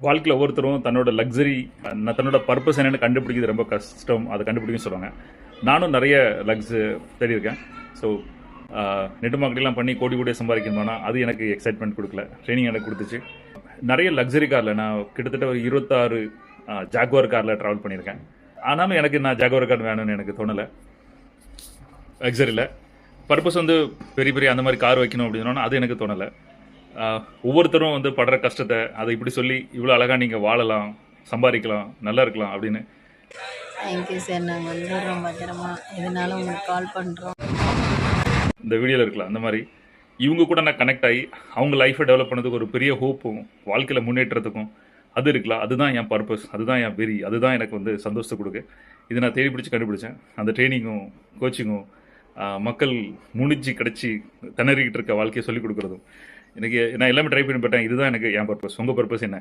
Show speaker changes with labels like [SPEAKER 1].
[SPEAKER 1] வாழ்க்கையில் ஒவ்வொருத்தரும் தன்னோட லக்ஸரி தன்னோட பர்பஸ் என்னென்னு கண்டுபிடிக்கிறது ரொம்ப கஷ்டம். அதை கண்டுபிடிக்கும் சொல்லுவாங்க. நானும் நிறைய தேடி இருக்கேன். ஸோ நெட் மார்க்கெட்டிங்லாம் பண்ணி கோடி கோடியாக சம்பாதிக்கணும்னா அது எனக்கு எக்ஸைட்மெண்ட் கொடுக்கல. ட்ரைனிங் எனக்கு கொடுத்துச்சு. நிறைய லக்ஸரி காரில் நான் கிட்டத்தட்ட ஒரு 26 ஜாகுவார் காரில் ட்ராவல் பண்ணியிருக்கேன். ஆனாலும் நான் ஜாகுவார் கார் வேணும்னு எனக்கு தோணலை. லக்ஸரியில் பர்பஸ் பெரிய பெரிய அந்த மாதிரி கார் வைக்கணும் அப்படின்னா அது எனக்கு தோணலை. ஒவ்வொருத்தரும் படுற கஷ்டத்தை அதை இப்படி சொல்லி இவ்வளோ அழகாக நீங்கள் வாழலாம், சம்பாதிக்கலாம், நல்லா இருக்கலாம் அப்படின்னு.
[SPEAKER 2] Thank you sir. நாங்கள் வந்துடுறோம் பத்திரமா. எதனாலும் உங்களுக்கு கால் பண்ணுறோம்.
[SPEAKER 1] இந்த வீடியோவில் இருக்கலாம். அந்த மாதிரி இவங்க கூட நான் கனெக்ட் ஆகி அவங்க லைஃப்பை டெவலப் பண்ணதுக்கு ஒரு பெரிய ஹோப்பும் வாழ்க்கையில் முன்னேற்றத்துக்கும் அது இருக்கலாம். அதுதான் என் பர்பஸ், அதுதான் என் வெறி, அதுதான் எனக்கு சந்தோஷத்தை கொடுக்கு. இதை நான் தேடி பிடிச்சி கண்டுபிடிச்சேன். அந்த ட்ரைனிங்கும் கோச்சிங்கும் மக்கள் முடிஞ்சு கிடச்சி திணறிக்கிட்டு இருக்க வாழ்க்கையை சொல்லிக் கொடுக்குறதும் நான் எல்லாமே ட்ரை பண்ணி பார்த்தேன். இதுதான் எனக்கு என் பர்பஸ். உங்கள் பர்பஸ் என்ன?